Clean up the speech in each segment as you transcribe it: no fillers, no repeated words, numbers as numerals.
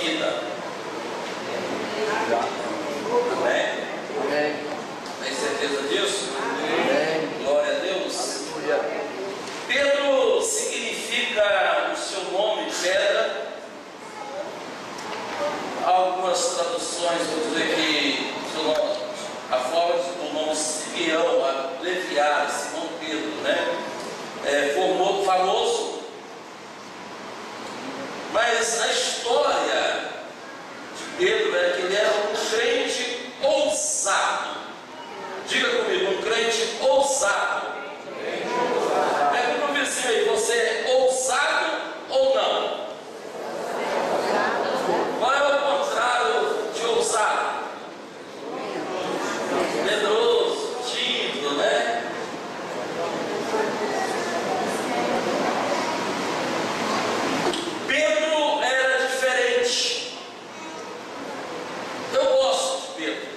vida. Amém? Amém. Tem certeza disso? Amém. Glória a Deus. Aleluia. Pedro significa o seu nome, pedra. Algumas traduções vão dizer que a forma do nome Simeão, abreviado, Simão Pedro, né? Formou famoso. Mas a história de Pedro é que ele era um crente ousado. Diga comigo, um crente ousado. Pergunta para o vizinho aí, você é ousado ou não? Qual é o contrário de ousado? Medroso, tímido, né? Pedro era diferente. Eu gosto de Pedro.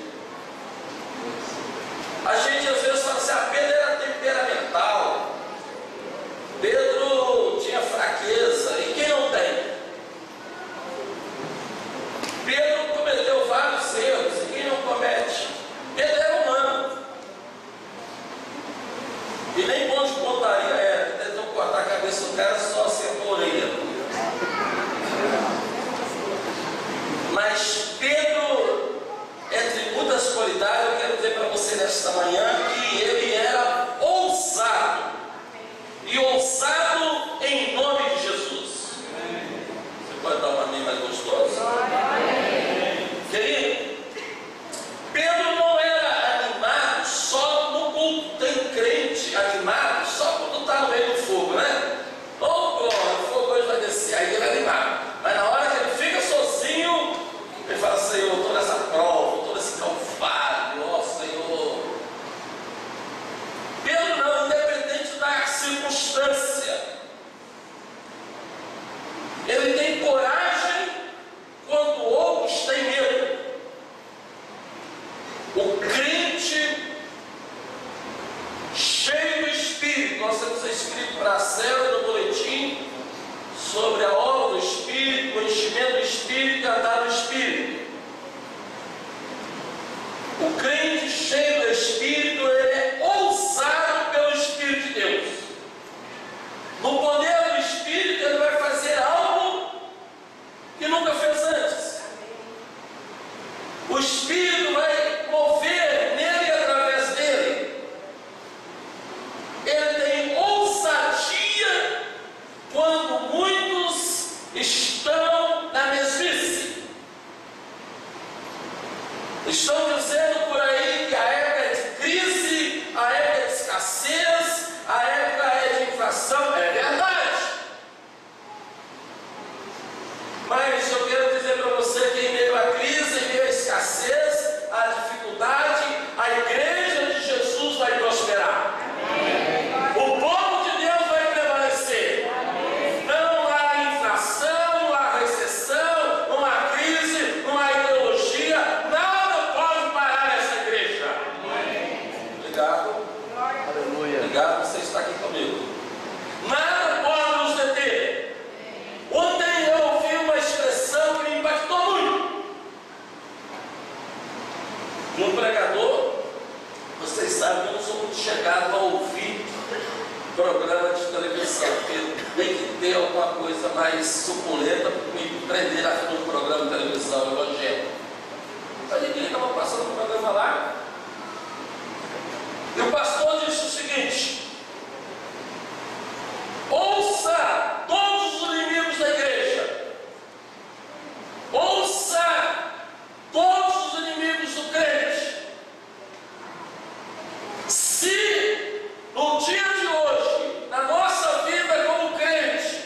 A gente às vezes fala assim, Pedro era temperamental. Pedro tinha fraqueza. E quem não tem? Pedro cometeu vários erros. E quem não comete? Pedro era humano. E nem bom de pontaria era. Tentou cortar a cabeça do cara, só acertou a orelha. Mas Pedro, entre muitas qualidades, eu quero dizer para você nesta manhã que ele era ousado. E ousado em nome de Jesus. Você pode dar uma amém mais gostosa? Querido, Pedro não era animado só no culto. Tem crente animado só quando está no meio do fogo, né? Oh, glória, o fogo hoje vai descer. Aí ele é animado. Mas na hora que ele fica sozinho, ele fala, Senhor, toda essa prova, todo esse calvário, ó Senhor. Pedro não, independente da circunstância, ele tem coragem quando outros têm medo. O crente cheio do Espírito, nós temos escrito para a célula no boletim sobre a obra do Espírito, o enchimento do Espírito e andar no Espírito. O crente cheio do Espírito, ele é ousado pelo Espírito de Deus. No poder do Espírito, ele vai fazer algo que nunca fez antes. O Espírito vai mover nele e através dele. Ele tem ousadia quando muitos estão na mesmice. Estão dizendo por aí que a época é de crise, a época é de escassez, a época é de inflação. É verdade. Mas eu quero dizer para você que em meio à crise, em meio à escassez, à dificuldade, a igreja de Jesus vai prosperar. O povo de Deus vai prevalecer. Não há inflação, não há recessão, não há crise, não há ideologia, nada pode parar essa igreja. Obrigado. Aleluia. Obrigado, você está aqui comigo. Nada pode nos deter. Ontem eu ouvi uma expressão que me impactou muito. De um pregador. Vocês sabem que eu não sou muito chegado a ouvir programa de televisão, porque tem que ter alguma coisa mais suculenta para me prender aqui no programa de televisão evangélico. Mas ninguém estava passando o programa lá. E o pastor disse o seguinte: ouça todos os inimigos da igreja, ouça todos os inimigos do crente. Se no dia de hoje, na nossa vida como crente,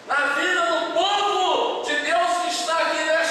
na vida do povo de Deus que está aqui nesta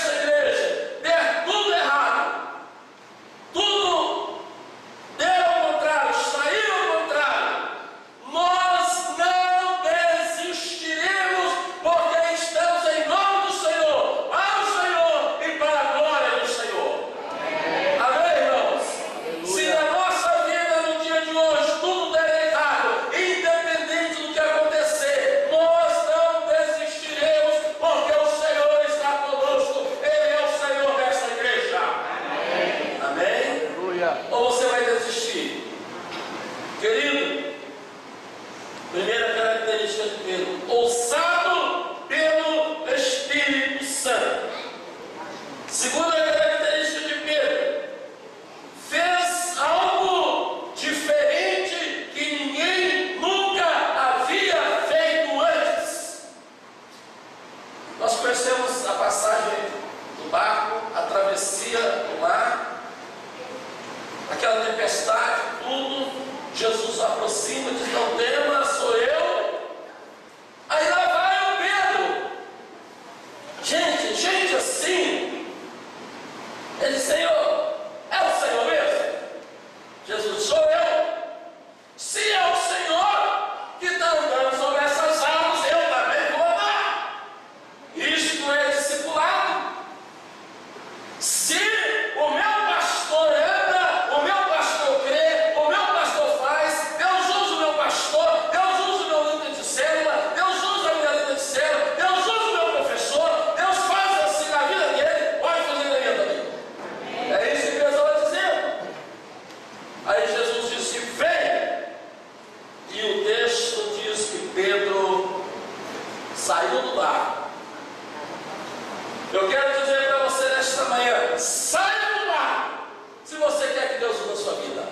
Eu quero dizer para você nesta manhã: saia do mar se você quer que Deus use a sua vida.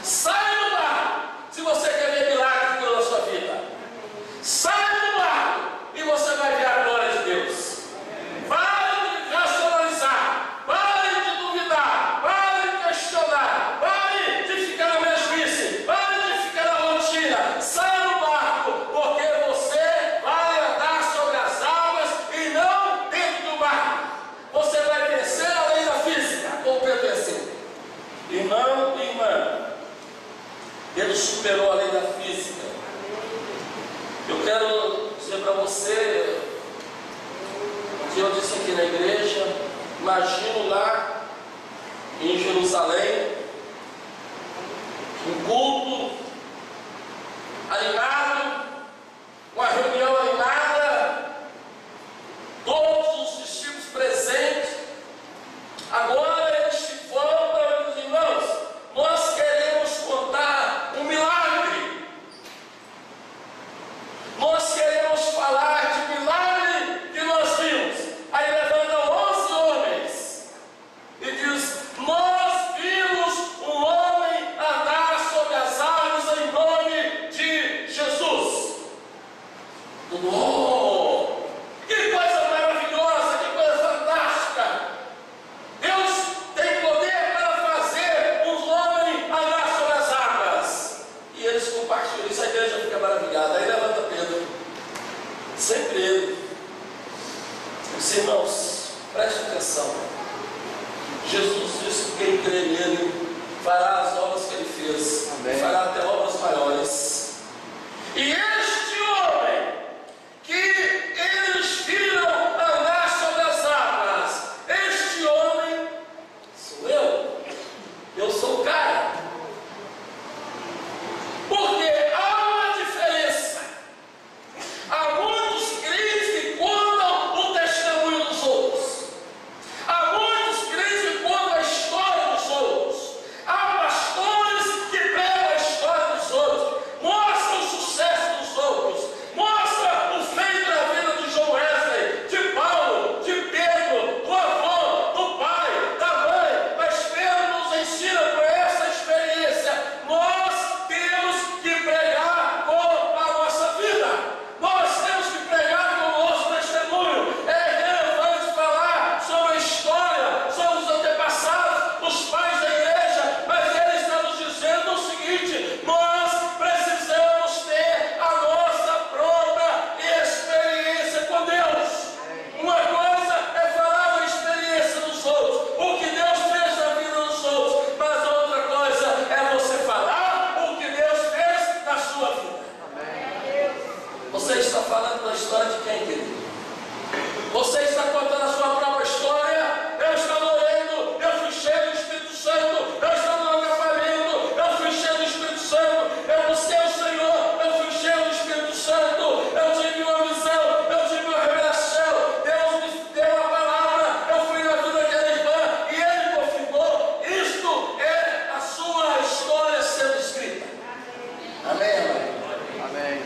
Saia do mar se você quer ver milagres de Deus na sua vida. Saia do mar e você vai ver a glória de Deus. Pare de racionalizar, pare de duvidar, pare de questionar, pare de ficar na mesmice, pare de ficar na rotina. Saia do barco, porque você vai andar sobre as águas e não dentro do barco. Você vai vencer a lei da física, como Pedro venceu. Irmão e irmã, ele superou a lei da física. Eu quero dizer para você, que eu disse aqui na igreja, imagino lá em Jerusalém, um culto animado, uma reunião animada, todos os discípulos presentes. Agora eles se voltam, meus irmãos, nós queremos contar um milagre. Nós queremos falar de milagre que nós vimos. Aí levanta 11 homens e diz: nós vimos um homem andar sobre as águas em nome de Jesus. Oh, que coisa maravilhosa, que coisa fantástica! Deus tem poder para fazer os homens andar sobre as águas. E eles compartilham isso, a igreja fica maravilhada. Aí levanta Pedro, sempre ele. Os irmãos, prestem atenção. Jesus disse que quem crê nele fará as obras que ele fez. Amém. Fará até obras maiores. E este homem que eles viram andar sobre as águas, este homem sou eu. Eu sou o cara. Porque há uma diferença. Há muitos crentes que contam o testemunho dos outros. Há muitos crentes que contam a história dos outros. Há pastores que pegam a história dos outros, mostram o sucesso dos outros, mostram o feito na vida de João Wesley, de Paulo, de Pedro, do avô, do pai, da mãe. Mas Pedro nos ensina por essa experiência. Nós temos que pregar com a nossa vida. Nós temos que pregar com o nosso testemunho. É relevante falar sobre a história, sobre os antepassados, os pais da igreja, mas ele está nos dizendo o seguinte: nós precisamos ter a nossa própria experiência com Deus. Uma coisa é falar da experiência dos outros, o que Deus fez na vida dos outros, mas a outra coisa é você falar o que Deus fez na sua vida. Você está falando da história de quem, querido? Você está contando a sua própria história. Eu estava orando, eu fui cheio do Espírito Santo. Eu estava no acampamento, eu fui cheio do Espírito Santo. Eu busquei o Senhor, eu fui cheio do Espírito Santo. Eu tive uma visão, eu tive uma revelação. Deus me deu uma palavra, eu fui na vida daquela irmã e ele confirmou. Isto é a sua história sendo escrita. Amém, amém? Amém.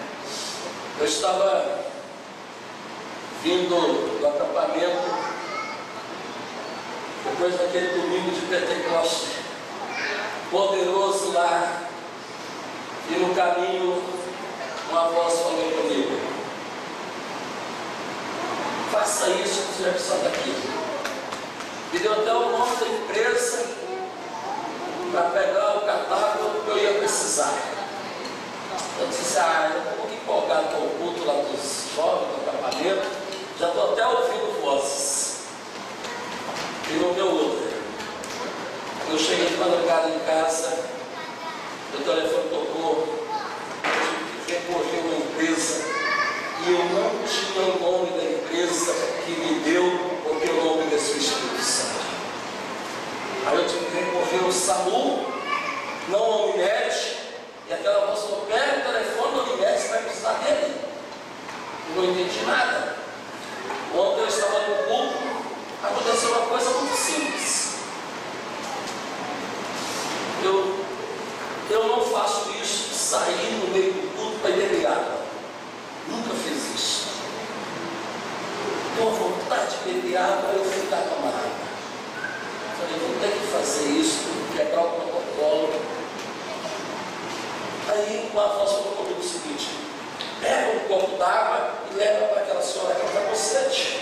Eu estava vindo do acampamento, depois daquele domingo de Pentecostes, poderoso lá, e no caminho uma voz falou comigo: faça isso que você vai precisar daqui. Me deu até o nome da empresa para pegar o catálogo que eu ia precisar. Eu disse: eu estou um pouco empolgado com o culto lá dos jovens do acampamento, já estou até ouvindo vozes. E não deu outra. Eu cheguei de madrugada em casa, o telefone tocou, eu tive que recorrer uma empresa, e eu não tinha o nome da empresa que me deu, porque o nome desse Espírito Santo. Aí eu tive que recorrer ao SAMU, não ao Unimed, e aquela voz falou: pega o telefone do Unimed, você vai precisar dele. Eu não entendi nada. Ontem eu estava no culto, aconteceu uma coisa muito simples. Eu não faço água, eu fui lá tomar água. Falei, vou ter que fazer isso, quebrar o protocolo. Aí uma voz falou comigo o seguinte: pega um copo d'água e leva para aquela senhora que ela está com sede.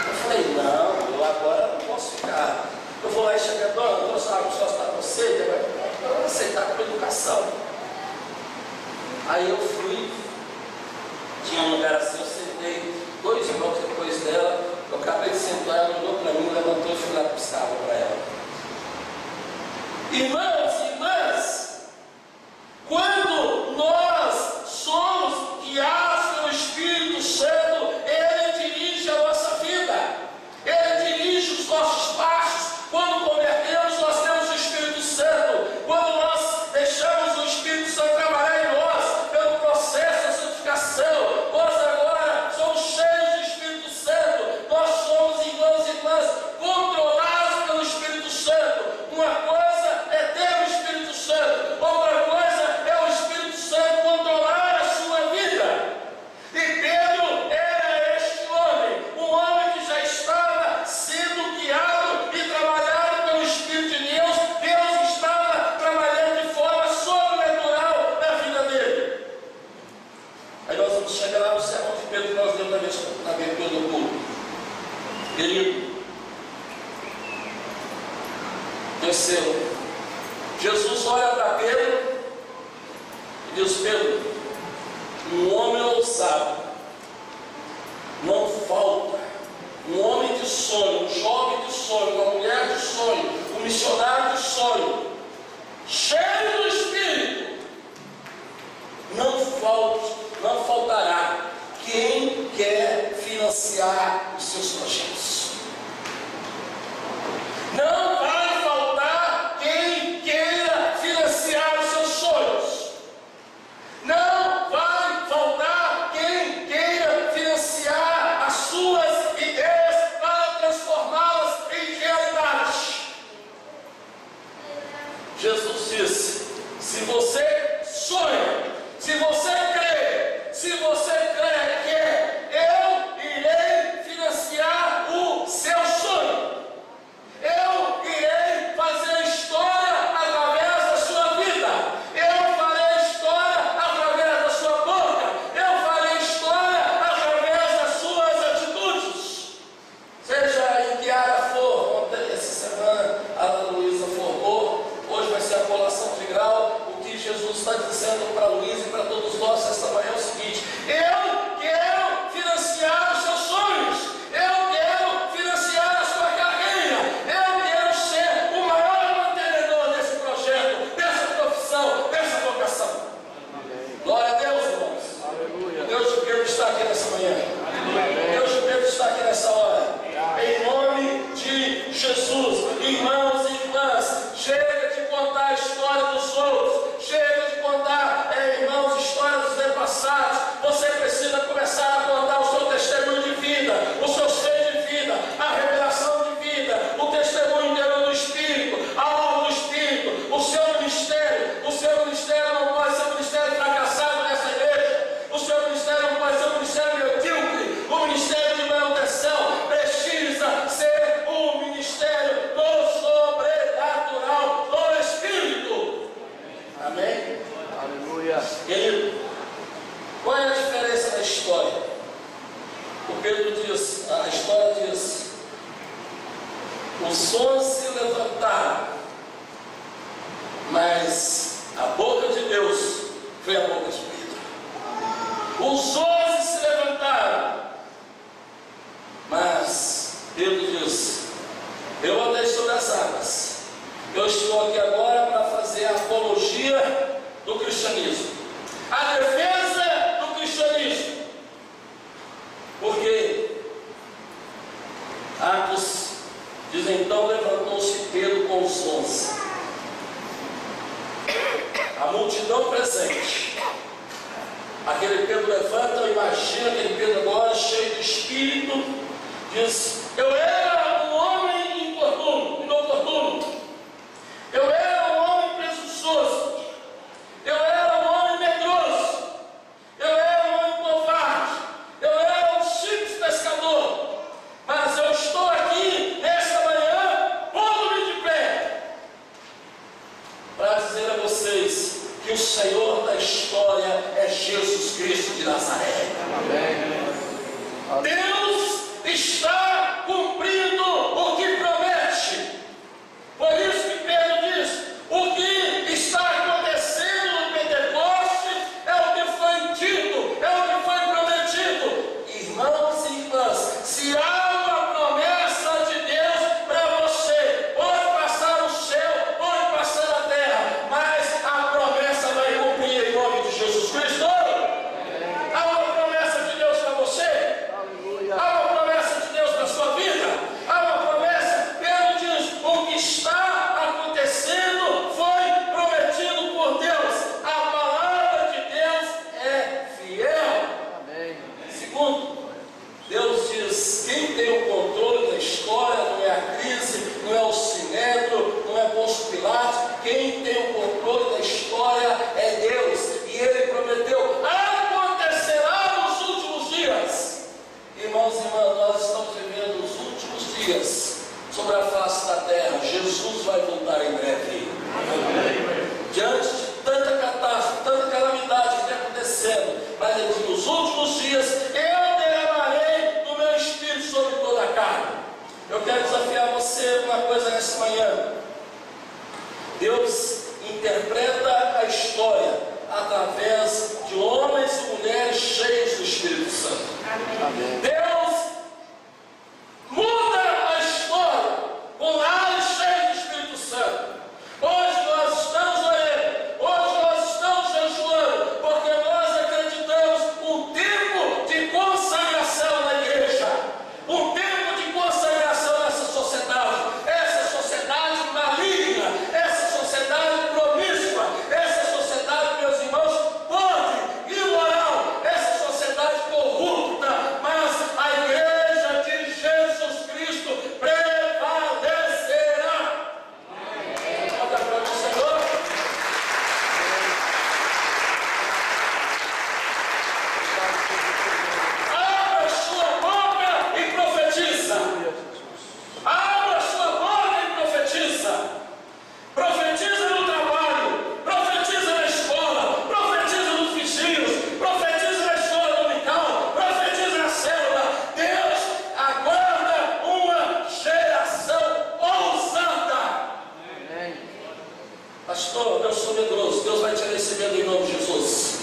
Eu falei, não, eu agora não posso ficar. Eu vou lá e chegar, dona, a senhora está com sede, eu vou aceitar como educação. Aí eu fui, tinha um lugar assim, eu sentei 2 blocos depois dela, eu acabei de sentar, ela olhou para mim, levantou e fui lá buscar água para ela. Irmãos e irmãs, quando nós somos guiados pelo Espírito Santo, Ele dirige a nossa vida, Ele dirige os nossos passos. Quando convertemos, nós temos o Espírito Santo. Quando nós deixamos o Espírito Santo trabalhar em nós, pelo processo da santificação, nós agora somos cheios do Espírito Santo. Nós somos irmãos e irmãs controlados pelo Espírito Santo. Uma coisa é ter o Espírito Santo, outra coisa é o Espírito Santo controlar a sua vida. E Pedro era este homem, um homem que já estava sendo guiado e trabalhado pelo Espírito de Deus. Deus estava trabalhando de forma sobrenatural na vida dele. Aí nós vamos chegar lá no sermão de Pedro que nós demos na abertura do culto. Querido, terceiro, Jesus olha para Pedro e diz: Pedro, um homem ousado, não falta, um homem de sonho, um jovem de sonho, uma mulher de sonho, um missionário de sonho, cheio do Espírito, não faltará quem quer financiar os seus projetos. Não vai faltar quem queira financiar os seus sonhos. Não vai faltar quem queira financiar as suas ideias para transformá-las em realidade. Jesus disse: se você sonha, se você crê, que eu irei financiar o seu sonho. Eu irei fazer história através da sua vida. Eu farei história através da sua boca. Eu farei história através das suas atitudes. Seja em que área for. Ontem, essa semana, a Luísa formou. Hoje vai ser a colação de grau. O que Jesus está dizendo para a Luísa e para todos nós esta manhã é o seguinte: eu quero financiar os seus sonhos. Eu quero financiar a sua carreira. Eu quero ser o maior mantenedor desse projeto, dessa profissão, dessa vocação. Glória a Deus, irmãos. Aleluia. Deus de Pedro está aqui nessa manhã. Deus de Pedro está aqui nessa hora. Em nome de Jesus, irmãos e irmãs, chega de contar a história dos outros. Chega de contar, irmãos, histórias dos antepassados. Você precisa começar a contar o seu testemunho de vida, o seu cheio de vida, a revelação de vida, o testemunho interior do Espírito, a obra do Espírito, o seu ministério. O seu ministério não pode ser um ministério fracassado nessa igreja. O seu ministério não pode ser um ministério medíocre. O ministério de manutenção precisa ser o ministério do sobrenatural do Espírito. Amém? Aleluia. Querido, qual é a diferença da história? O Pedro diz, a história diz: os 11 se levantaram, mas a boca de Deus foi a boca de Pedro. Os 11 se levantaram, mas Pedro diz: eu andei sobre as águas, eu estou aqui agora para fazer a apologia do cristianismo, a defesa do cristianismo. Porque Atos diz: então levantou-se Pedro com os 11, a multidão presente. Aquele Pedro levanta, imagina aquele Pedro agora cheio de Espírito, diz: eu era um homem inoportuno, eu era um homem presunçoso, eu era um homem medroso, eu era um homem covarde, eu era um simples pescador, dias sobre a face da terra. Jesus vai voltar em breve. Diante de tanta catástrofe, tanta calamidade que está acontecendo, mas ele diz: nos últimos dias eu derramarei do meu espírito sobre toda a carne. Eu quero desafiar você uma coisa nessa manhã. Deus interpreta a história através de homens e mulheres cheios do Espírito Santo. Amém. Deus muda a história com lares cheios do Espírito Santo. Hoje nós estamos orando, hoje nós estamos jejuando, porque nós acreditamos um tempo de consagração na igreja, um tempo de consagração nessa sociedade, essa sociedade maligna, essa sociedade promíscua, essa sociedade, meus irmãos, podre, imoral, essa sociedade corrupta, mas a igreja de Jesus Cristo prevalecerá. Olha para o Senhor. Abra sua boca e profetiza. Abra sua boca e profetiza. Profetiza no trabalho, profetiza na escola, profetiza nos vizinhos, profetiza na escola dominical, profetiza na célula. Deus aguarda uma geração ousada. Amém. Pastor, eu sou medroso. Deus vai tirar esse medo em nome de Jesus.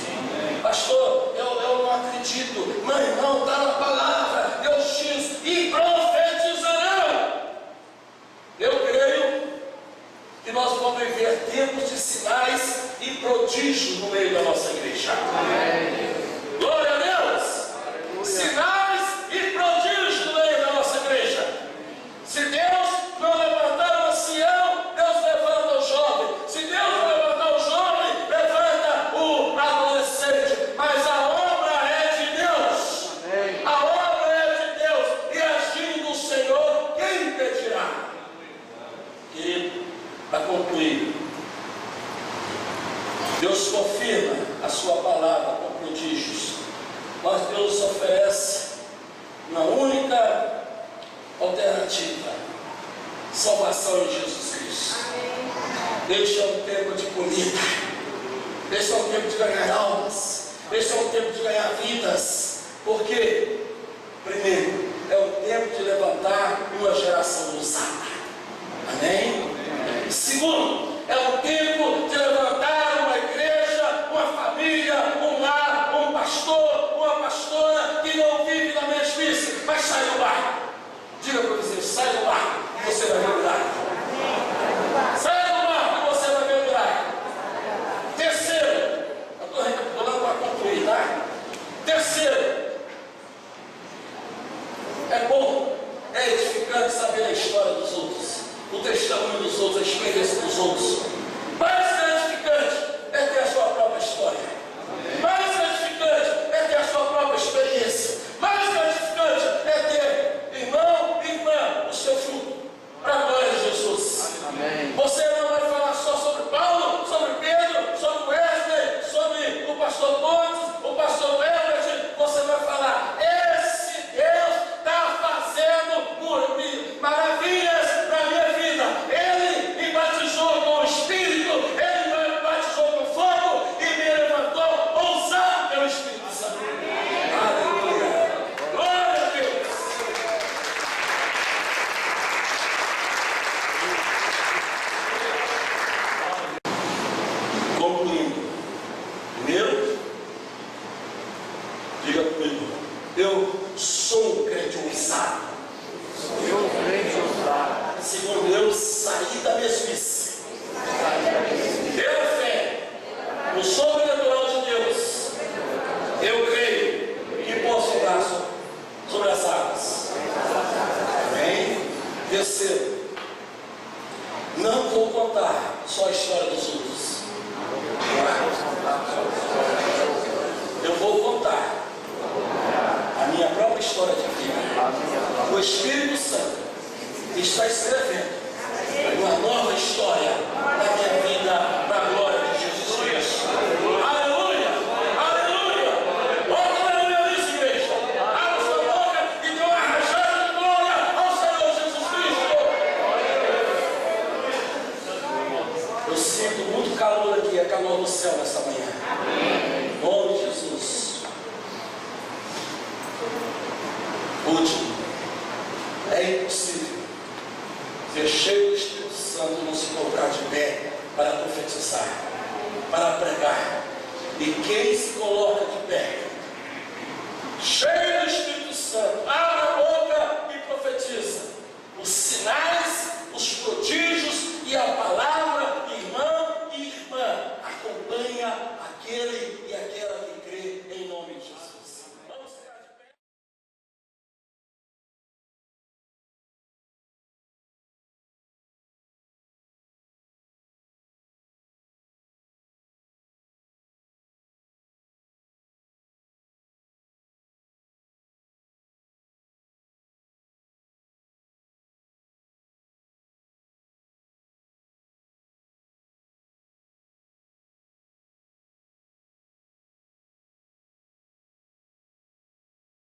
Pastor, eu não acredito. Mas não, está na palavra. Deus diz: e profetizarão. Eu creio que nós vamos viver tempos de sinais e prodígios no meio da nossa igreja. Glória a Deus! Sinais e prodígios no meio da nossa igreja. Se Deus não levantar o ancião, Deus levanta o jovem. Se Deus não levantar o jovem, levanta o adolescente. Mas a obra é de Deus. Amém. A obra é de Deus. E agindo o Senhor, quem impedirá? E para concluir, Deus confirma a sua palavra com prodígios, mas Deus oferece uma única alternativa: salvação em Jesus Cristo. Este é um tempo de comida, este é um tempo de ganhar almas, este é um tempo de ganhar vidas, porque, primeiro, é um tempo de levantar uma geração ousada. Amém? Segundo, é um tempo de levantar uma igreja, uma família, um lar, um pastor, uma pastora que não vive na mesmice, mas sai do barco. Diga para o vizinho: sai do barco e você vai ver o milagre. Sai do barco e você vai ver o milagre. Terceiro, eu estou recapitulando para concluir, tá? Terceiro, é bom, é edificante saber a história dos outros, o testemunho dos outros, a experiência dos outros. Mais gratificante é ter a sua própria história. Mais gratificante é ter a sua própria experiência. Mais gratificante é ter, irmão e irmã, o seu fruto, para a glória de Jesus. Amém. Você não vai falar só sobre Paulo, sobre Pedro, sobre Wesley, sobre o pastor Pontes, o pastor Herbert. Você vai falar: esse Deus está fazendo maravilhas para a minha vida. Ele me batizou com o Espírito, Ele me batizou com fogo e me levantou ousado pelo Espírito Santo. Aleluia! Glória a Deus! Concluindo, primeiro, diga comigo: eu sou um crente ousado. Eu crente ousado. Segundo, eu saí da mesmice. Pela fé no sobrenatural de Deus, eu creio que posso andar sobre as águas. Amém? Terceiro, não vou contar só a história dos outros. Eu vou contar a minha própria história de vida. O Espírito Santo está escrevendo uma nova história da minha vida para a glória de Jesus Cristo. Aleluia! Aleluia! Bota aleluia nisso, igreja. Abra sua boca e dê uma rajada de glória ao Senhor Jesus possível ser cheio do Espírito Santo e não se colocar de pé para profetizar, para pregar. E quem se coloca de pé, cheio do Espírito Santo,